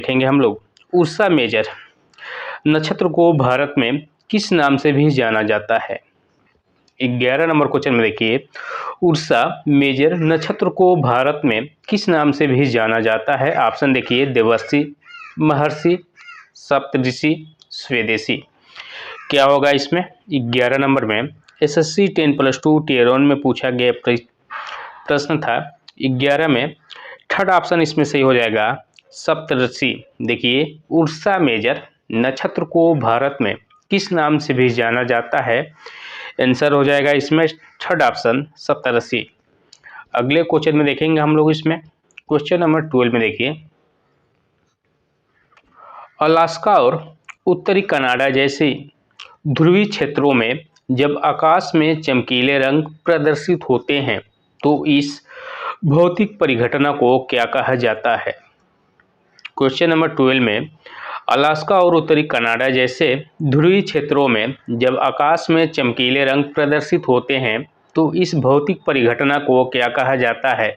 देखेंगे हम लोग उर्सा मेजर नक्षत्र को भारत में किस नाम से भी जाना जाता है। 11 नंबर क्वेश्चन में देखिए, उर्सा मेजर नक्षत्र को भारत में किस नाम से भी जाना जाता है। ऑप्शन देखिए, देवर्षि, महर्षि, सप्तऋषि, स्वदेशी। क्या होगा इसमें? 11 नंबर में एसएससी 10+2 टियर 1 में पूछा गया प्रश्न था। 11 में थर्ड ऑप्शन इसमें सही हो जाएगा, सप्तऋषि। देखिए, उर्सा मेजर नक्षत्र को भारत में किस नाम से भी जाना जाता है। आंसर हो जाएगा इसमें थर्ड ऑप्शन, सप्तऋषि। अगले क्वेश्चन में देखेंगे हम लोग इसमें क्वेश्चन नंबर 12 में देखिए, अलास्का और उत्तरी कनाडा जैसे ध्रुवीय क्षेत्रों में जब आकाश में चमकीले रंग प्रदर्शित होते हैं तो इस भौतिक परिघटना को क्या कहा जाता है। क्वेश्चन नंबर 12 में, अलास्का और उत्तरी कनाडा जैसे ध्रुवीय क्षेत्रों में जब आकाश में चमकीले रंग प्रदर्शित होते हैं तो इस भौतिक परिघटना को क्या कहा जाता है।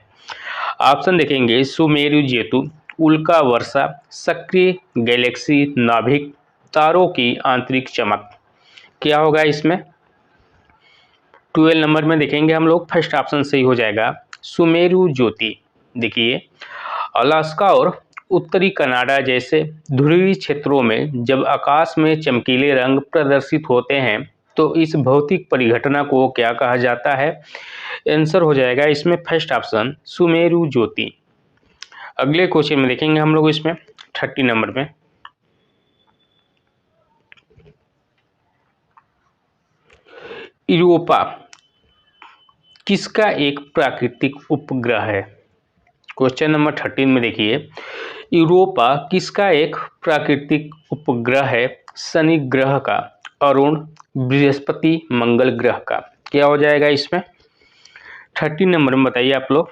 ऑप्शन देखेंगे, सुमेरु ज्योति, उल्का वर्षा, सक्रिय गैलेक्सी नाभिक, तारों की आंतरिक चमक। क्या होगा इसमें? 12 नंबर में देखेंगे हम लोग फर्स्ट ऑप्शन सही हो जाएगा, सुमेरु ज्योति। देखिए, अलास्का और उत्तरी कनाडा जैसे ध्रुवीय क्षेत्रों में जब आकाश में चमकीले रंग प्रदर्शित होते हैं तो इस भौतिक परिघटना को क्या कहा जाता है। आंसर हो जाएगा इसमें फर्स्ट ऑप्शन, सुमेरु ज्योति। अगले क्वेश्चन में देखेंगे हम लोग इसमें 30 नंबर में, यूरोपा किसका एक प्राकृतिक उपग्रह है। क्वेश्चन नंबर 13 में देखिए, यूरोपा किसका एक प्राकृतिक उपग्रह है। शनि ग्रह का, अरुण, बृहस्पति, मंगल ग्रह का। क्या हो जाएगा इसमें? 13 नंबर में बताइए आप लोग।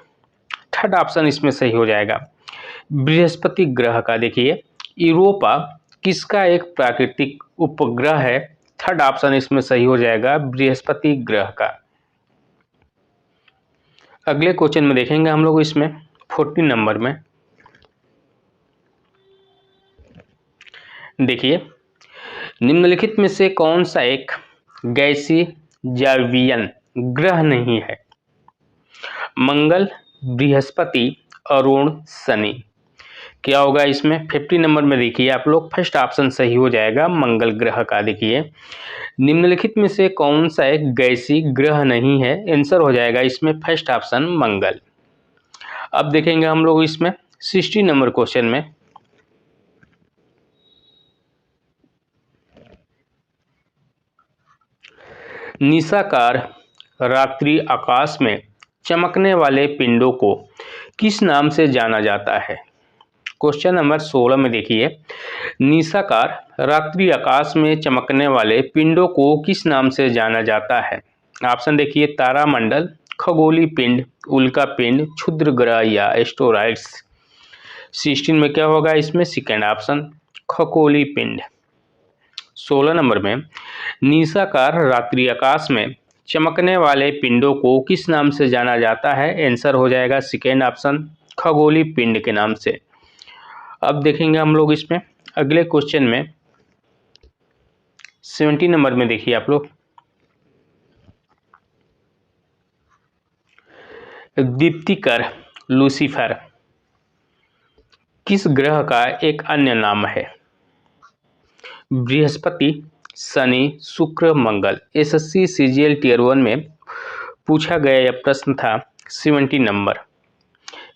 थर्ड ऑप्शन इसमें सही हो जाएगा, बृहस्पति ग्रह का। देखिए, यूरोपा किसका एक प्राकृतिक उपग्रह है। थर्ड ऑप्शन इसमें सही हो जाएगा, बृहस्पति ग्रह का। अगले क्वेश्चन में देखेंगे हम लोग इसमें 14 नंबर में, देखिए, निम्नलिखित में से कौन सा एक गैसीय जावियन ग्रह नहीं है। मंगल, बृहस्पति, अरुण, शनि। क्या होगा इसमें? 50 नंबर में देखिए आप लोग फर्स्ट ऑप्शन सही हो जाएगा, मंगल ग्रह का। देखिए, निम्नलिखित में से कौन सा एक गैसीय ग्रह नहीं है। आंसर हो जाएगा इसमें फर्स्ट ऑप्शन, मंगल। अब देखेंगे हम लोग इसमें 60 नंबर क्वेश्चन में, निशाकार रात्रि आकाश में चमकने वाले पिंडों को किस नाम से जाना जाता है। क्वेश्चन नंबर 16 में देखिए, निशाकार रात्रि आकाश में चमकने वाले पिंडों को किस नाम से जाना जाता है। ऑप्शन देखिए, तारामंडल, खगोलीय पिंड, उल्का पिंड, क्षुद्र ग्रह या एस्टेरॉइड्स। 16 में क्या होगा इसमें? सेकेंड ऑप्शन, खगोलीय पिंड। 16 नंबर में, निशाकार रात्रि आकाश में चमकने वाले पिंडों को किस नाम से जाना जाता है। आंसर हो जाएगा सेकेंड ऑप्शन, खगोलीय पिंड के नाम से। अब देखेंगे हम लोग इसमें अगले क्वेश्चन में 70 नंबर में, देखिए आप लोग, दीप्तिकर लूसीफर किस ग्रह का एक अन्य नाम है। बृहस्पति, शनि, शुक्र, मंगल। एसएससी सीजीएल टियर 1 में पूछा गया यह प्रश्न था। 70 नंबर।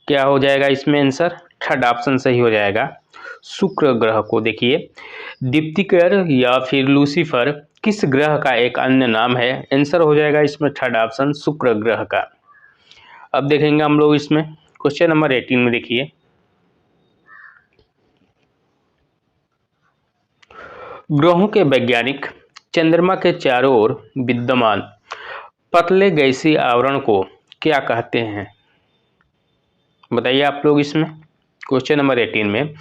क्या हो जाएगा इसमें आंसर? थर्ड ऑप्शन सही हो जाएगा, शुक्र ग्रह को। देखिए, दीप्तिकर या फिर लूसीफर किस ग्रह का एक अन्य नाम है। आंसर हो जाएगा इसमें थर्ड ऑप्शन, शुक्र ग्रह का। अब देखेंगे हम लोग इसमें क्वेश्चन नंबर 18 में, देखिए, ग्रहों के वैज्ञानिक चंद्रमा के चारों ओर विद्यमान पतले गैसीय आवरण को क्या कहते हैं। बताइए आप लोग इसमें। क्वेश्चन नंबर 18 में,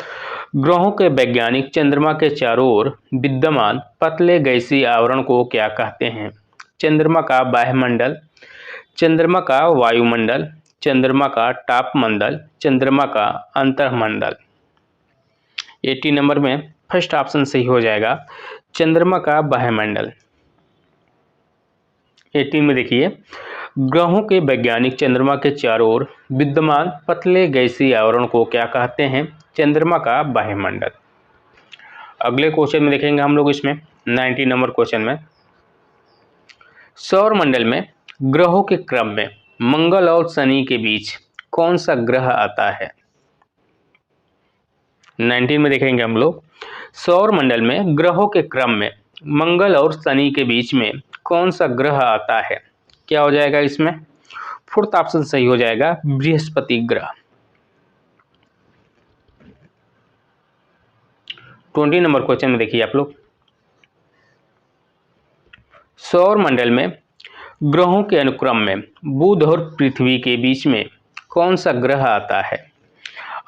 ग्रहों के वैज्ञानिक चंद्रमा के चारों ओर विद्यमान पतले गैसीय आवरण को क्या कहते हैं। चंद्रमा का बाह्यमंडल, चंद्रमा का वायुमंडल, चंद्रमा का तापमंडल, चंद्रमा का अंतर्मंडल। 80 नंबर में फर्स्ट ऑप्शन सही हो जाएगा, चंद्रमा का वायुमंडल। 18 में देखिए, ग्रहों के वैज्ञानिक चंद्रमा के चारों ओर विद्यमान पतले गैसीय आवरण को क्या कहते हैं? चंद्रमा का वायुमंडल। अगले क्वेश्चन में देखेंगे हम लोग इसमें 90 नंबर क्वेश्चन में, सौर मंडल में ग्रहों के क्रम में मंगल और शनि के बीच कौन सा ग्रह आता है? 19 में देखेंगे हम लोग, सौर मंडल में ग्रहों के क्रम में मंगल और शनि के बीच में कौन सा ग्रह आता है? क्या हो जाएगा इसमें? फोर्थ ऑप्शन सही हो जाएगा, बृहस्पति ग्रह। 20 नंबर क्वेश्चन में देखिए आप लोग, सौर मंडल में ग्रहों के अनुक्रम में बुध और पृथ्वी के बीच में कौन सा ग्रह आता है?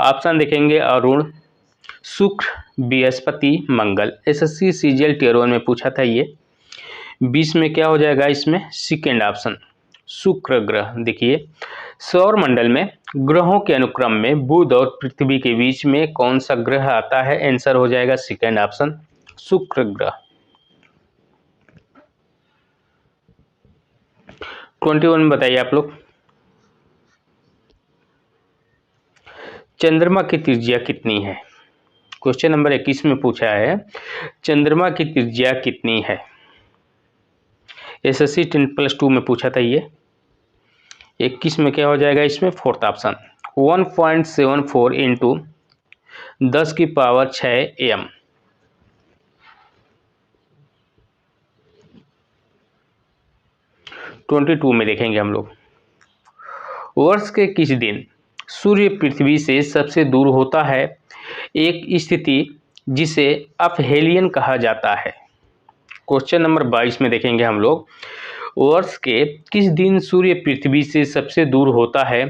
ऑप्शन देखेंगे, अरुण, शुक्र, बृहस्पति, मंगल। एसएससी सीजीएल टियर 1 में पूछा था ये। 20 में क्या हो जाएगा इसमें? सेकेंड ऑप्शन, शुक्र ग्रह। देखिए, सौर मंडल में ग्रहों के अनुक्रम में बुध और पृथ्वी के बीच में कौन सा ग्रह आता है? आंसर हो जाएगा सेकेंड ऑप्शन, शुक्र ग्रह। 21 में बताइए आप लोग, चंद्रमा की त्रिज्या कितनी है? क्वेश्चन नंबर 21 में पूछा है, चंद्रमा की त्रिज्या कितनी है? एसएससी 10+2 में पूछा था ये। 21 में क्या हो जाएगा इसमें? Fourth option, 1.74 into 10⁶ M. 22 में देखेंगे हम लोग, वर्ष के किस दिन सूर्य पृथ्वी से सबसे दूर होता है? एक स्थिति जिसे अपहेलियन कहा जाता है। क्वेश्चन नंबर 22 में देखेंगे हम लोग, वर्ष के किस दिन सूर्य पृथ्वी से सबसे दूर होता है?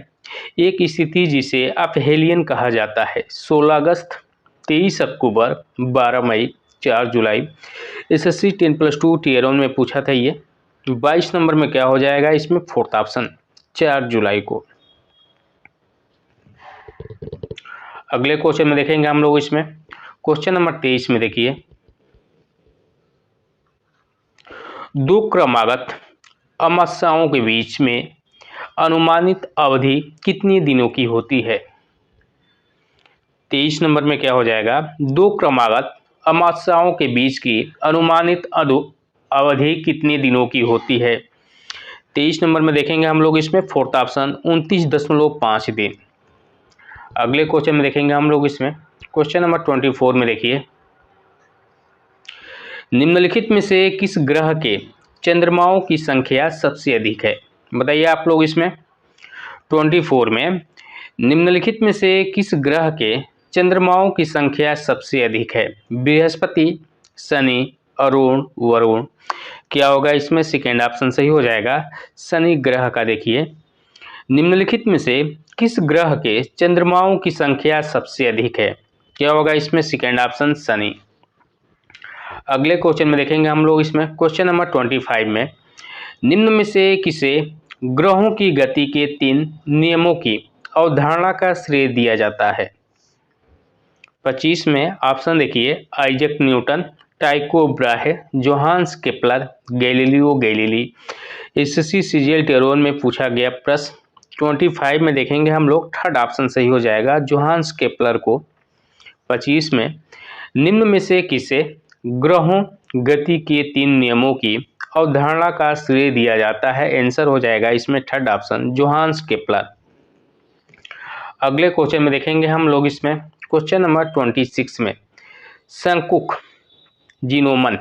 एक स्थिति जिसे अपहेलियन कहा जाता है। 16 अगस्त, 23 अक्टूबर, 12 मई, 4 जुलाई। एसएससी 10+2 टियर 1 में पूछा था ये। 22 नंबर में क्या हो जाएगा इसमें? फोर्थ ऑप्शन, 4 जुलाई को। अगले क्वेश्चन में देखेंगे हम लोग इसमें, क्वेश्चन नंबर 23 में देखिए, दो क्रमागत अमावस्याओं के बीच में अनुमानित अवधि कितने दिनों की होती है? 23 नंबर में क्या हो जाएगा? दो क्रमागत अमावस्याओं के बीच की अनुमानित अवधि कितने दिनों की होती है? 23 नंबर में देखेंगे हम लोग इसमें फोर्थ ऑप्शन, 29.5 दिन। अगले क्वेश्चन में देखेंगे हम लोग इसमें, क्वेश्चन नंबर 24 में देखिए, निम्नलिखित में से किस ग्रह के चंद्रमाओं की संख्या सबसे अधिक है? बताइए आप लोग इसमें 24 में, निम्नलिखित में से किस ग्रह के चंद्रमाओं की संख्या सबसे अधिक है? बृहस्पति, शनि, अरुण, वरुण। क्या होगा इसमें? सेकेंड ऑप्शन सही हो जाएगा, शनि ग्रह का। देखिए, निम्नलिखित में से किस ग्रह के चंद्रमाओं की संख्या सबसे अधिक है? क्या होगा इसमें? Second option, Shani. अगले क्वेश्चन में देखेंगे हम लोग इसमें, क्वेश्चन नंबर 25 में, निम्न में से किसे ग्रहों की गति के 3 नियमों की अवधारणा का श्रेय दिया जाता है? 25 में ऑप्शन देखिए, Isaac Newton, Tycho Brahe, Johannes Kepler, Galileo Galilei. SSC CGL tier 1 में पूछा गया प्रश्न। 25 में देखेंगे हम लोग, थर्ड ऑप्शन सही हो जाएगा, जोहान्स केपलर को। 25 में, निम्न में से किसे ग्रहों गति के 3 नियमों की अवधारणा का श्रेय दिया जाता है? आंसर हो जाएगा इसमें थर्ड ऑप्शन, जोहान्स केपलर। अगले क्वेश्चन में देखेंगे हम लोग इसमें, क्वेश्चन नंबर 26 में, शंकुक जीनोमन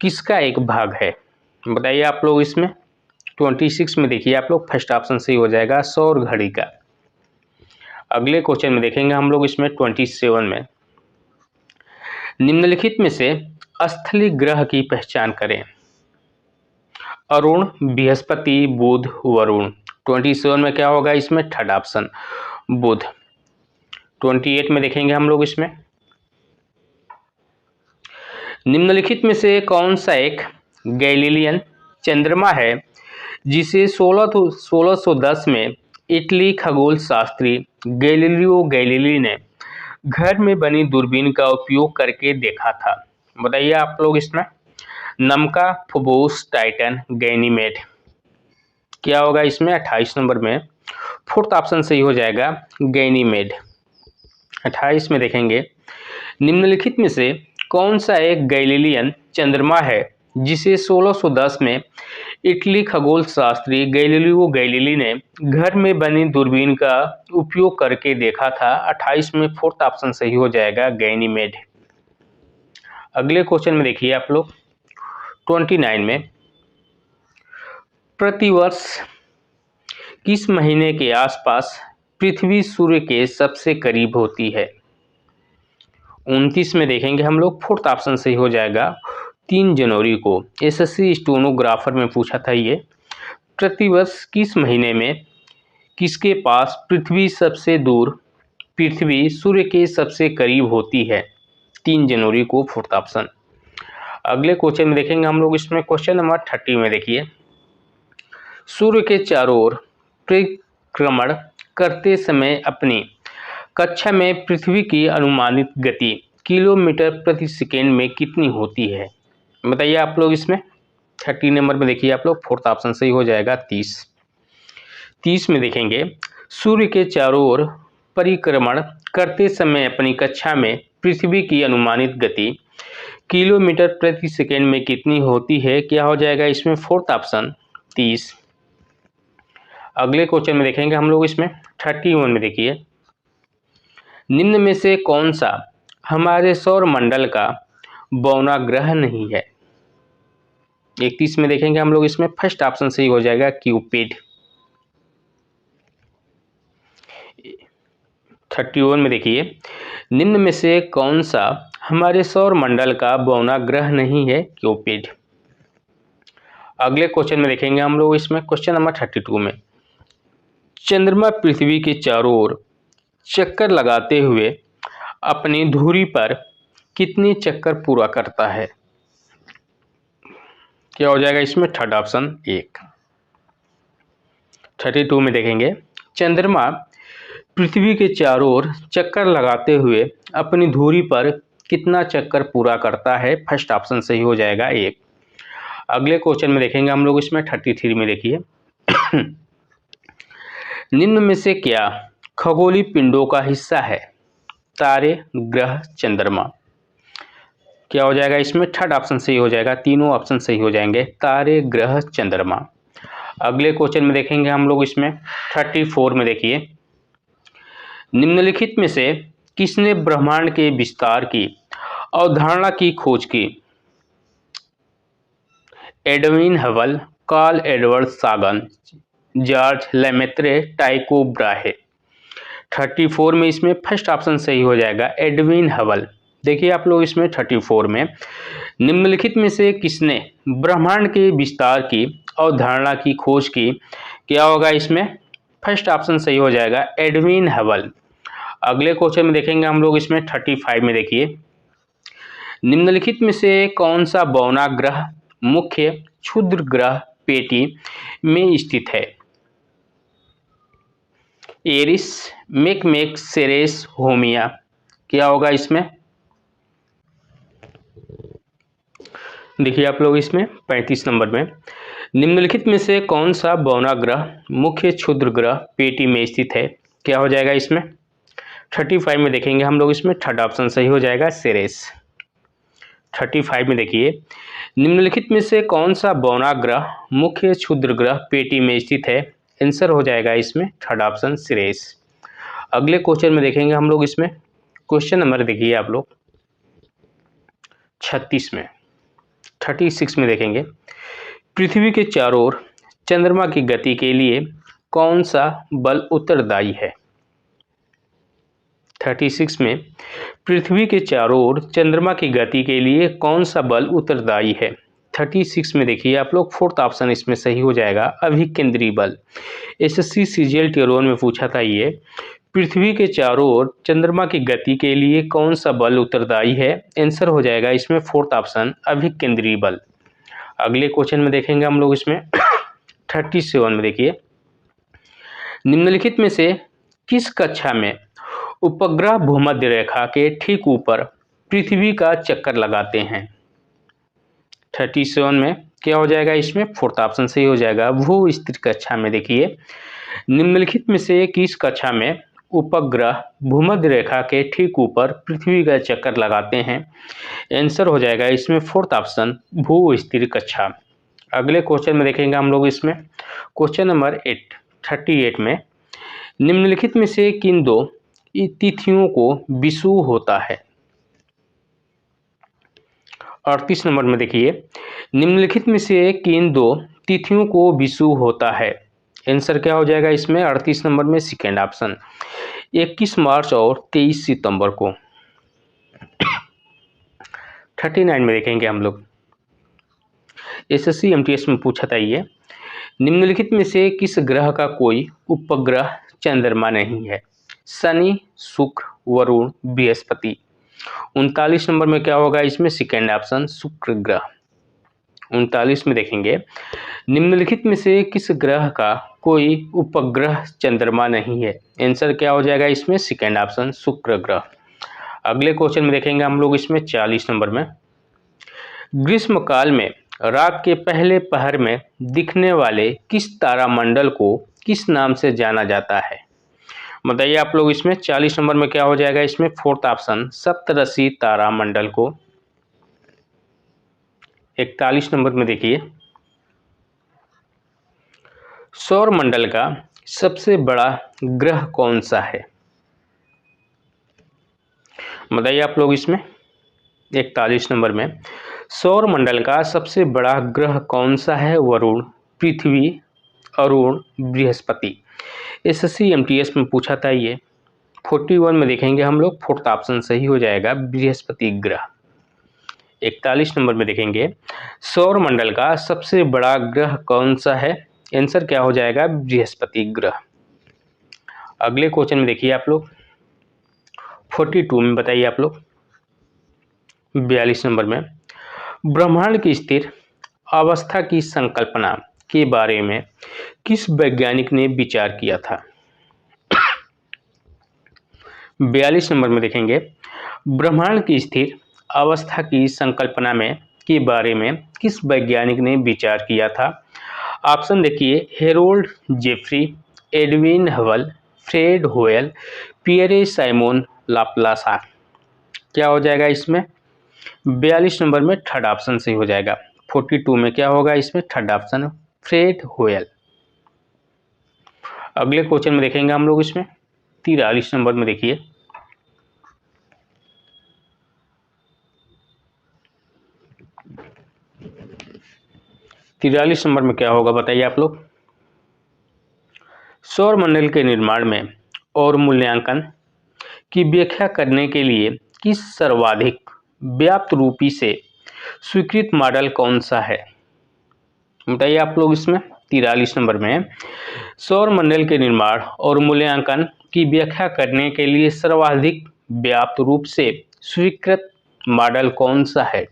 किसका एक भाग है? बताइए आप लोग इसमें 26 में देखिए आप लोग, फर्स्ट ऑप्शन सही हो जाएगा, सौर घड़ी का। अगले क्वेश्चन में देखेंगे हम लोग इसमें 27 में, निम्नलिखित में से स्थलीय ग्रह की पहचान करें। अरुण, बृहस्पति, बुध, वरुण। 27 में क्या होगा इसमें? थर्ड ऑप्शन, बुध। 28 में देखेंगे हम लोग इसमें, निम्नलिखित में से कौन सा एक गैलीलियन चंद्रमा है जिसे 1610 में इटली खगोल शास्त्री गैलीलियो गैलीली ने घर में बनी दूरबीन का उपयोग करके देखा था? बताइए आप लोग इसमें। नमका, फुबोस, टाइटन, गैनीमेड। क्या होगा इसमें 28 नंबर में? फोर्थ ऑप्शन सही हो जाएगा गैनीमेड। 28 में देखेंगे, निम्नलिखित में से कौन सा एक गैलीलियन चंद्रमा है जिसे 1610 में इटली खगोल शास्त्री गैलीलियो गैलीली ने घर में बनी दूरबीन का उपयोग करके देखा था? 28 में फोर्थ ऑप्शन सही हो जाएगा गैनीमेड। अगले क्वेश्चन में देखिए आप लोग 29 में, प्रतिवर्ष किस महीने के आसपास पृथ्वी सूर्य के सबसे करीब होती है? 29 में देखेंगे हम लोग, फोर्थ ऑप्शन सही हो जाएगा 3 जनवरी को। एसएससी स्टेनोग्राफर में पूछा था ये, प्रतिवर्ष किस महीने में किसके पास पृथ्वी सबसे दूर पृथ्वी सूर्य के सबसे करीब होती है? 3 जनवरी को, फोर्थ ऑप्शन। अगले क्वेश्चन में देखेंगे हम लोग इसमें, क्वेश्चन नंबर 30 में देखिए, सूर्य के चारों ओर परिक्रमण करते समय अपनी कक्षा में पृथ्वी की अनुमानित गति किलोमीटर प्रति सेकेंड में कितनी होती है? बताइए आप लोग इसमें। 30 नंबर में देखिए आप लोग, फोर्थ ऑप्शन सही हो जाएगा 30। 30 में देखेंगे, सूर्य के चारों ओर परिक्रमण करते समय अपनी कक्षा में पृथ्वी की अनुमानित गति किलोमीटर प्रति सेकेंड में कितनी होती है? क्या हो जाएगा इसमें? Fourth option 30। अगले क्वेश्चन में देखेंगे हम लोग इसमें 31 में देखिए, निम्न में से कौन सा हमारे सौर मंडल का बौना ग्रह नहीं है? 31 में देखेंगे हम लोग इसमें, फर्स्ट ऑप्शन सही हो जाएगा क्यूपिड। 31 में देखिए, निम्न में से कौन सा हमारे सौर मंडल का बौना ग्रह नहीं है? क्यूपिड। अगले क्वेश्चन में देखेंगे हम लोग इसमें, क्वेश्चन नंबर 32 में, चंद्रमा पृथ्वी के चारों ओर चक्कर लगाते हुए अपनी धुरी पर कितने चक्कर पूरा करता है? क्या हो जाएगा इसमें? Third option 1। 32 में देखेंगे, चंद्रमा पृथ्वी के चारों ओर चक्कर लगाते हुए अपनी धुरी पर कितना चक्कर पूरा करता है? फर्स्ट ऑप्शन सही हो जाएगा 1। अगले क्वेश्चन में देखेंगे हम लोग इसमें 33 में देखिए, निम्न में से क्या खगोलीय पिंडों का हिस्सा है? तारे, ग्रह, चंद्रमा। क्या हो जाएगा इसमें? थर्ड ऑप्शन सही हो जाएगा, तीनों ऑप्शन सही हो जाएंगे, तारे, ग्रह, चंद्रमा। अगले क्वेश्चन में देखेंगे हम लोग इसमें 34 में देखिए, निम्नलिखित में से किसने ब्रह्मांड के विस्तार की अवधारणा की खोज की? एडविन हबल, कार्ल एडवर्ड सागन, जॉर्ज लेमेत्रे, टाइको ब्राहे। 34 में इसमें फर्स्ट ऑप्शन सही हो जाएगा एडविन हबल। देखिए आप लोग इसमें 34 में, निम्नलिखित में से किसने ब्रह्मांड के विस्तार की अवधारणा की खोज की? क्या होगा इसमें? फर्स्ट ऑप्शन सही हो जाएगा एडविन हबल। अगले क्वेश्चन में देखेंगे हम लोग इसमें 35 में देखिए, निम्नलिखित में से कौन सा बौना ग्रह मुख्य क्षुद्र ग्रह पेटी में स्थित है? Eris, Makemake, Ceres, Haumea. क्या होगा इसमें? देखिए आप लोग इसमें 35 नंबर में, निम्नलिखित में से कौन सा बौना ग्रह मुख्य क्षुद्र ग्रह पेटी में स्थित है? क्या हो जाएगा इसमें? 35 में देखेंगे हम लोग इसमें, थर्ड ऑप्शन सही हो जाएगा सेरेस। 35 में देखिए, निम्नलिखित में से कौन सा बौना ग्रह मुख्य क्षुद्र ग्रह पेटी में स्थित है? आंसर हो जाएगा इसमें थर्ड ऑप्शन सिरेस। अगले क्वेश्चन में देखेंगे हम लोग इसमें, क्वेश्चन नंबर देखिए आप लोग 36 में, 36 में देखेंगे, पृथ्वी के चारों ओर चंद्रमा की गति के लिए कौन सा बल उत्तरदायी है? 36 में, पृथ्वी के चारों ओर चंद्रमा की गति के लिए कौन सा बल उत्तरदायी है? 36 में देखिए आप लोग, फोर्थ ऑप्शन इसमें सही हो जाएगा अभिकेंद्री बल। एसएससी सीजीएल टियर 1 में पूछा था ये, पृथ्वी के चारों ओर चंद्रमा की गति के लिए कौन सा बल उत्तरदायी है? आंसर हो जाएगा इसमें फोर्थ ऑप्शन अभिकेंद्री बल। अगले क्वेश्चन में देखेंगे हम लोग इसमें 37 में देखिए, निम्नलिखित में से किस कक्षा में उपग्रह भूमध्य रेखा के ठीक ऊपर पृथ्वी का चक्कर लगाते हैं। 37 में क्या हो जाएगा इसमें, फोर्थ ऑप्शन सही हो जाएगा। भू स्थिर कक्षा में देखिए निम्नलिखित में से किस कक्षा में उपग्रह भूमध्य रेखा के ठीक ऊपर पृथ्वी का चक्कर लगाते हैं। आंसर हो जाएगा इसमें फोर्थ ऑप्शन भू स्थिर कक्षा। अगले क्वेश्चन में देखेंगे हम लोग इसमें क्वेश्चन नंबर 38 में निम्नलिखित में से किन दो तिथियों को विषुव होता है। 38 नंबर में देखिए निम्नलिखित में से किन दो तिथियों को विषुव होता है। आंसर क्या हो जाएगा इसमें 38 नंबर में सेकेंड ऑप्शन 21 मार्च और 23 सितंबर को। 39 में देखेंगे हम लोग एसएससी एमटीएस में पूछा था ये, निम्नलिखित में से किस ग्रह का कोई उपग्रह चंद्रमा नहीं है। शनि, शुक्र, वरुण, बृहस्पति। 39 नंबर में क्या होगा इसमें सेकेंड ऑप्शन शुक्र ग्रह। 39 में देखेंगे निम्नलिखित में से किस ग्रह का कोई उपग्रह चंद्रमा नहीं है। आंसर क्या हो जाएगा इसमें सेकेंड ऑप्शन शुक्र ग्रह। अगले क्वेश्चन में देखेंगे हम लोग इसमें 40 नंबर में ग्रीष्म काल में रात के पहले पहर में दिखने वाले किस तारामंडल को किस नाम से जाना जाता है। बताइए आप लोग इसमें 40 नंबर में क्या हो जाएगा इसमें फोर्थ ऑप्शन सप्तऋषि तारामंडल को। 41 नंबर में देखिए सौर मंडल का सबसे बड़ा ग्रह कौन सा है। बताइए आप लोग इसमें 41 नंबर में सौर मंडल का सबसे बड़ा ग्रह कौन सा है। वरुण, पृथ्वी, अरुण, बृहस्पति। एसएससी एमटीएस में पूछा था ये। 41 में देखेंगे हम लोग फोर्थ ऑप्शन सही हो जाएगा बृहस्पति ग्रह। 41 नंबर में देखेंगे सौर मंडल का सबसे बड़ा ग्रह कौन सा है। आंसर क्या हो जाएगा बृहस्पति ग्रह। अगले क्वेश्चन में देखिए आप लोग 42 में बताइए आप लोग 42 नंबर में ब्रह्मांड की स्थिर अवस्था की संकल्पना के बारे में किस वैज्ञानिक ने विचार किया था। 42 नंबर में देखेंगे ब्रह्मांड की स्थिर अवस्था की संकल्पना में के बारे में किस वैज्ञानिक ने विचार किया था। ऑप्शन देखिए Harold Jeffreys, Edwin Hubble, Fred Hoyle, Pierre Simon Laplace. क्या हो जाएगा इसमें 42 नंबर में थर्ड ऑप्शन सही हो जाएगा। 42 में क्या होगा इसमें थर्ड ऑप्शन फ्रेड होयल। अगले क्वेश्चन में देखेंगे हम लोग इसमें 43 नंबर में देखिए 43 नंबर में क्या होगा बताइए आप लोग। सौर मंडल के निर्माण में और मूल्यांकन की व्याख्या करने के लिए किस सर्वाधिक व्याप्त रूपी से स्वीकृत मॉडल कौन सा है। बताइए आप लोग इसमें 43 नंबर में सौर मंडल के निर्माण और मूल्यांकन की व्याख्या करने के लिए सर्वाधिक व्याप्त रूप से स्वीकृत मॉडल कौन सा है।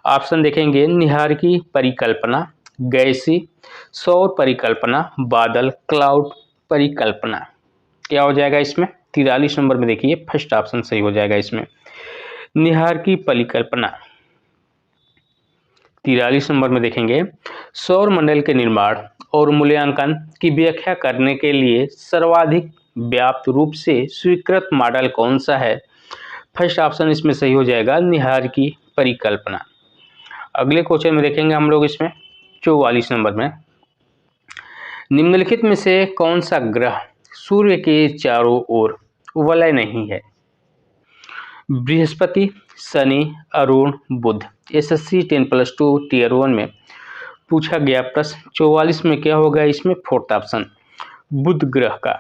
ऑप्शन देखेंगे निहारकी परिकल्पना, गैसी सौर परिकल्पना, बादल क्लाउड परिकल्पना। क्या हो जाएगा इसमें 43 नंबर में देखिए फर्स्ट ऑप्शन सही हो जाएगा इसमें निहारकी परिकल्पना। 43 नंबर में देखेंगे सौर मंडल के निर्माण और मूल्यांकन की व्याख्या करने के लिए सर्वाधिक व्याप्त रूप से स्वीकृत मॉडल कौन सा है। फर्स्ट ऑप्शन इसमें सही हो जाएगा निहारकी परिकल्पना। अगले क्वेश्चन में देखेंगे हम लोग इसमें 44 नंबर में निम्नलिखित में से कौन सा ग्रह सूर्य के चारों ओर वलय नहीं है। बृहस्पति, शनि, अरुण, बुध। एसएससी 10+2 टीयर 1 में पूछा गया प्रश्न 44 में क्या होगा इसमें फोर्थ ऑप्शन बुध ग्रह का।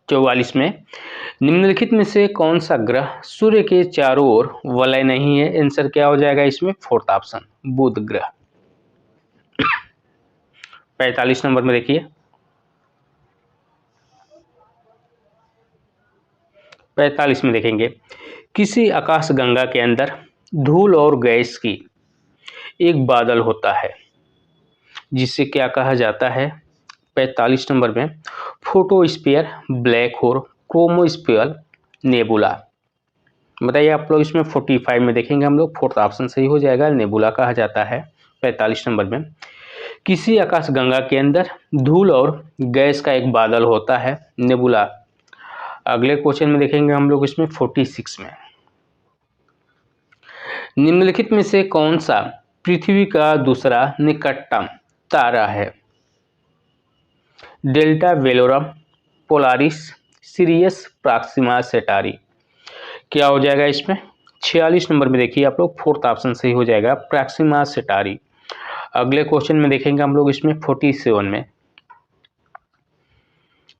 44 में निम्नलिखित में से कौन सा ग्रह सूर्य के चारों ओर वलय नहीं है। आंसर क्या हो जाएगा इसमें फोर्थ ऑप्शन बुध ग्रह। 45 नंबर में देखिए 45 में देखेंगे किसी आकाशगंगा के अंदर धूल और गैस की एक बादल होता है जिसे क्या कहा जाता है। 45 नंबर में photosphere, black hole, chromosphere nebula. बताइए आप लोग, इसमें 45 में देखेंगे हम लोग, फोर्थ ऑप्शन सही हो जाएगा, नेबुला कहा जाता है। 45 नंबर में, किसी आकाशगंगा के अंदर धूल और गैस का एक बादल होता है, नेबुला। अगले क्वेश्चन में देखेंगे हम लोग, इसमें 46 में, निम्नलिखित में से कौन सा पृथ्वी का दूसरा निकटतम तारा है? Delta Velorum, Polaris, Sirius, Proxima Centauri. क्या हो जाएगा इसमें? 46 नंबर में देखिए आप लोग, फोर्थ ऑप्शन सही हो जाएगा, प्रॉक्सिमा सेंटारी। अगले क्वेश्चन में देखेंगे हम लोग, इसमें 47 में,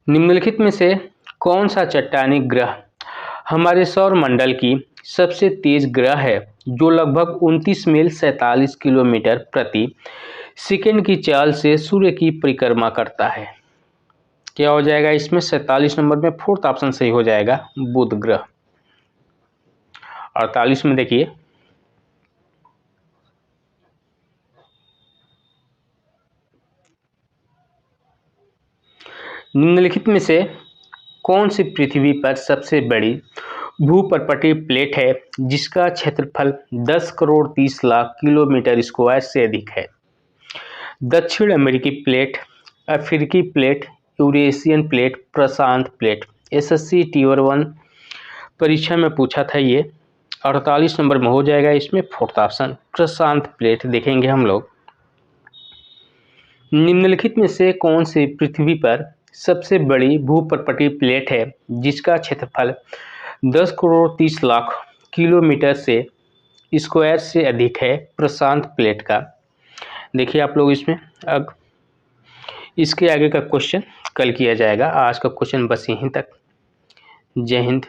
निम्नलिखित में से कौन सा चट्टानी ग्रह हमारे सौर मंडल की सबसे तेज ग्रह है, जो लगभग 29 मील 47 किलोमीटर प्रति सेकंड की चाल से सूर्य की परिक्रमा करता है? क्या हो जाएगा इसमें? 47 नंबर में, फोर्थ ऑप्शन सही हो जाएगा, बुध ग्रह। 48 में देखिए, निम्नलिखित में से कौन सी पृथ्वी पर सबसे बड़ी भूपर्वतीय प्लेट है, जिसका क्षेत्रफल 10 करोड़ 30 लाख किलोमीटर स्क्वायर से अधिक है? दक्षिण अमेरिकी प्लेट, अफ्रीकी प्लेट, यूरेशियन प्लेट, प्रशांत प्लेट। एसएससी टीयर 1 परीक्षा में पूछा था ये। 48 नंबर में हो जाएगा इसमें, फोर्थ ऑप्शन, प्रशांत प्लेट देखेंगे हम लोग। निम्नलिखित में से कौन सी पृथ्वी पर सबसे बड़ी भूपर्वतीय प्लेट है, जिसका क्षेत्रफल 10 करोड़ 30 लाख किलोमीटर से स्क्वायर से अधिक है? प्रशांत प्लेट का। देखिए आप लोग, इसमें अब इसके आगे का क्वेश्चन कल किया जाएगा। आज का क्वेश्चन बस यहीं तक। जय हिंद।